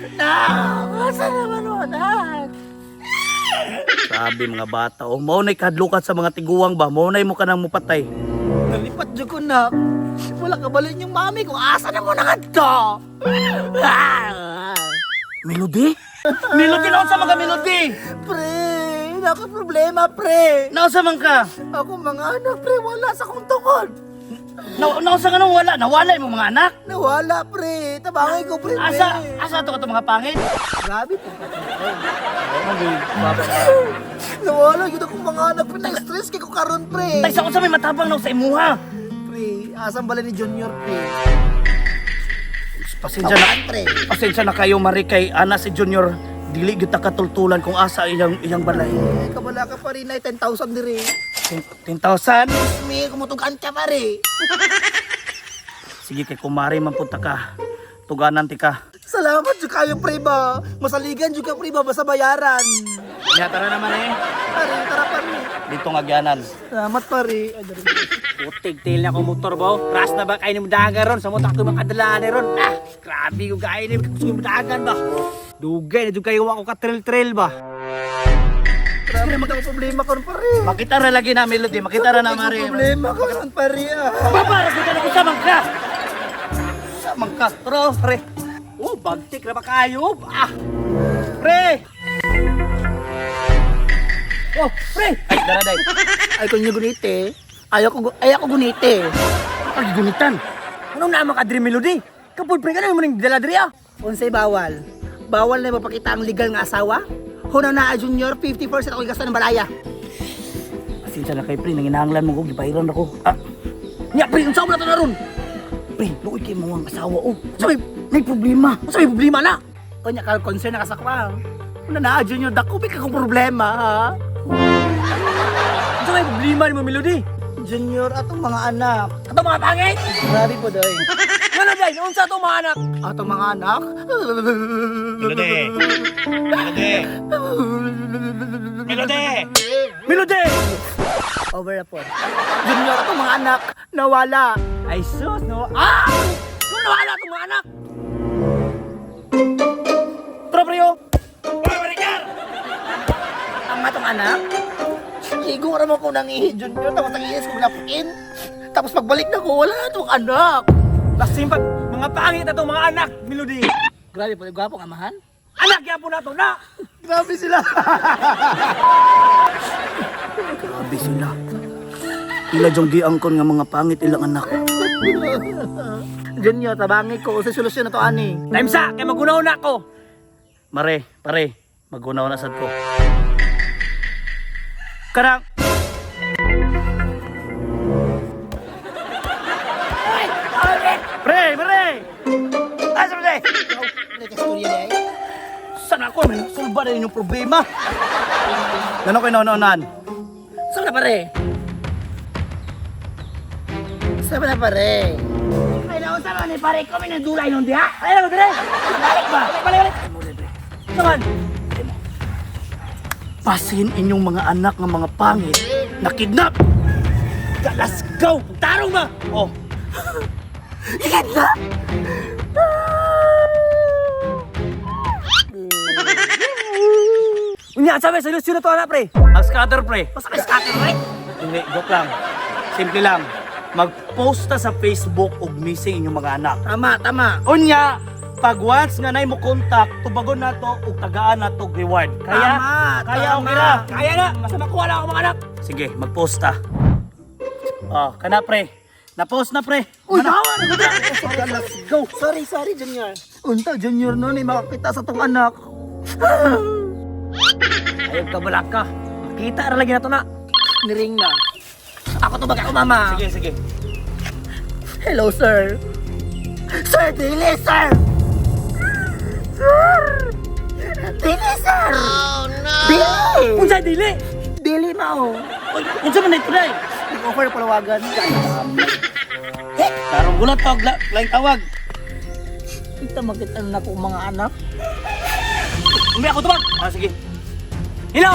Asa naman mo, anak? Sabi mga bata, oh, maunay kadlukat sa mga tiguang ba? Maunay mo ka nang mupatay. Nalipat dyan ko na. Wala ka balin yung mami ko. Asa na mo na ka to? Melody? Melody na sa mga melody! Pre, naka problema, pre. Nausa man ka? Ako mga anak, pre, wala sa kong tungkol. Nausa ka nung wala? Nawala yung mga anak? Nawala, pre. Tabangay ko, pre. Asa to ka to mga pangit? Grabe po. Nawala yun akong mga anak, pre. Na-stress kay ko karon, pre. Tay sa may matabang na sa imuha. Pre, asang bala ni Junior, pre. Pasensya na, pre. pasensya na kayo Mari kay ana si Junior. Dili gyud ta katultulan kung asa iyang balay. Eh, kabala ka pa rin ay 10,000 diri. 10,000. May kumutugan ka pare. Sige kay kumari man punta ka. Tuganan ti ka. Salamat jud kayo, pre ba. Masaligan jud ka, pre ba, basta bayaran. Ya tara naman eh. Pare, tara pare. Dito nga gyanan. Salamat pare. Ay, dari. Putig tail na akong motor ba? Ras na ba kayo ni Mudagan ron? Sa motak ito makadalaan ni ron. Ah, grabe ko kayo ni Mudagan ba? Dugay na dyan kayo ako ka-trail-trail ba? Grabe magkang problema karon pare. Makita ra lagi na Melody, makita ra na Mari. Problema karon pare. Babaras ka na kusamang ka. Samang ka, pero pre. Oh, bagtik na ba kayo? Ah, Pre! Oh, pre! Ay, daraday. Ay kun yung gunite. Ayaw ko gunite. Ay, gunitan. anong naman ka Dream Melody? Kapag pre ka na yung dala diri ah. Unsay bawal? Bawal na mapakita ang legal nga asawa? Hunaw na Junior, 50% ako gasta ng balaya. Pasensya na kay pre, nanginahanglan mo ko, gipairan ako. Ah, nya pre, unsa mo na to na ron? Pre, luoy kay mo ang asawa, oh. Sa may problema. Sa may problema na. O nya ka concern na kasakwang. Hunaw na Junior, dako may kakong problema ha. Ano may problema ni mo Melody? Junior, atong mga anak. Ato mga pangit? Grabe po doy. Ano day? Unsa to mga anak? Atong mga anak. Melody! Melody! Melody! Melody! Over na po. Junior, atong mga anak nawala. Ay sus, no? Ah! Nung nawala itong mga anak! Tara pre, oh! Ang atong anak. Ligo ra mo ko nang Junior, tapos nag-iis ko napukin. Tapos pagbalik na ko, wala na itong anak. Lasimpat, mga pangit na itong mga anak, Melody! Grabe po, gwapong amahan. Anak yan po na ito na! Grabe sila. Grabe sila. Ila jong giangkon nga mga pangit ilang anak. Junior, tabangi ko sa solusyon na to ani. Time sa, kaya magunaw na ako! Mare, pare, magunaw na sad ko. Karang! Pre, mare! Asa mo day? Saan ako? May sulba na inyong problema. Gano'n kayo naunahan? Saan na pare? Saan na pare? Ay, naunsa naman ni pare ko, may nagdulay nung diha! Ay, lang, dire! Balik ba? Balik! Naman! Pasin inyong mga anak ng mga pangit na kidnap! Let's go! Tarong ba? Oh, Ikita! Unya, sabi, solusyon na to anak, pre! ang scatter pre. Basta may scatter, right? Hindi, joke lang. Simple lang. Mag-post ta sa Facebook og missing inyong mga anak. Tama, tama. Unya, pag once nga nay mo contact, tubagon na to ug tagaan na to reward. Kaya, Tama, kaya tama. okay na. Kaya na! Basta makuha lang ako mga anak! Sige, mag-post ta. Oh, kana pre. Na-post na pre. Uy, tawa na ko na. Let's go. Sorry, Junior. Unta, Junior no, ni makakita sa tong anak. Ayaw ka balak ka! Makita ra lagi na to na! Niring na. Ako to baga mama. Sige, sige. Hello, sir. Sir, dili, sir. Sir. Dili, sir. Oh, no. Dili. Unsa dili? Dili na, oh. Uy, unsa man ito day? Nag-offer palawagan. Tarong gulat tawag laing tawag. Kita makita na ko mga anak. Umi ako tubag! Ah, sige. Hello!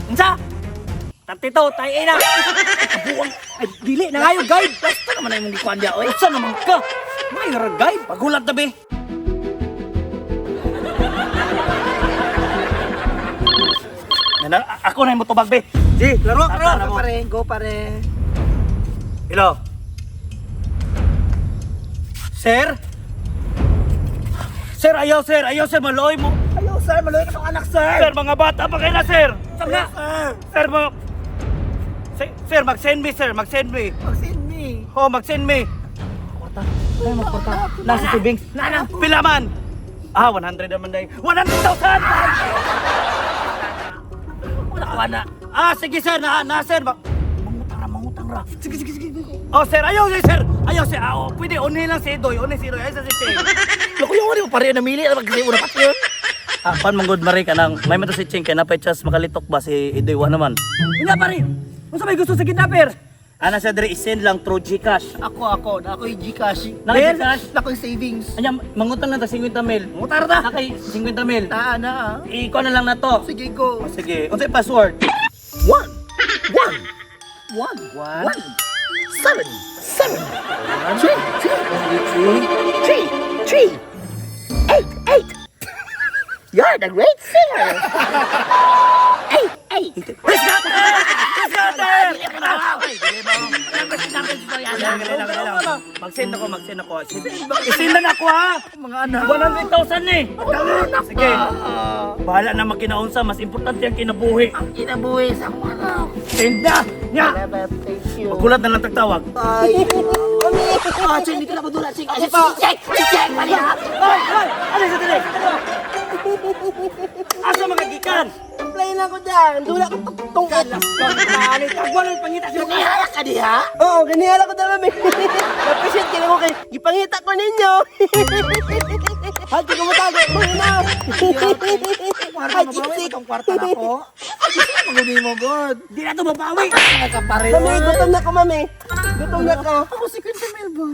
Unsa? Tantito, tayo na! Kabuang! Ay, dili na ngayon, guide! Basta naman na yung gikuan dia, oy. Unsa naman ka? Mayroon, guide! Pagulat na be. Ako na yung motobag, be. G, laro, Tara, laro. mo. Pare, go pare. Hello? Sir? Sir, ayaw, maloy mo. Ayaw sir, maloy ka ng anak sir. Sir, mga bata pa kayo na, sir. Ayaw sir. Sir, Sir, mag-send me, sir. Mag-send me. Mag-send me. Oh, mag-send me. Ay, magporta. Nasa savings. Pila man? 100 naman dahil. 100,000! Wala. Sige, sir. Sir. Mangutang ra. Sige. Oh, sir. Ayaw, sir. Pwede, unhi lang si Idoy. Ay, sa si Cheng. Loko yung mo pare namili na magkasi una pa yun. Pan manggod mari ka nang may mato si Cheng kay napay chance makalitok ba si Idoy wa naman. Nga pare, unsa may gusto sa kidnapper? Ana siya diri isend lang through GCash. Ako yung Gcash. Naka-Gcash? Ako yung savings. Anya mangutang na ta 50 mil. Mutar ta. Nakay 50 mil. Taan na Iko na lang na to. Sige go. Sige, unsay password? 1 7 3 8 You're the great singer. 8 Mag-send ako. Isend na ako ha. Mga anak. 100,000 eh. Sige. Bahala na makinaunsa, mas importante ang kinabuhi. Ang kinabuhi sa mga anak. Send na. Nya. Thank you. Magulat na lang tagtawag. Ay. Cheng, hindi ka na madula, Cheng. Si Cheng, mali ha. Ano sa dali? Asa mga gikan? Play na ko dyan. Dula ko tungkol. Tagwala yung pangita siya. Ganihala ka diha? Oo, ganihala ko dala, may. Napasyan ka ko kay ipangita ko ninyo. Hati ko matago, muna. Kwarta mo ba? Itong kwarta na ko. Magumi mo, God. Di na ito mabawi. Mga kapare. Mami, gutom na ko, mami. Gutom na ko. Ako si Quincy Melba.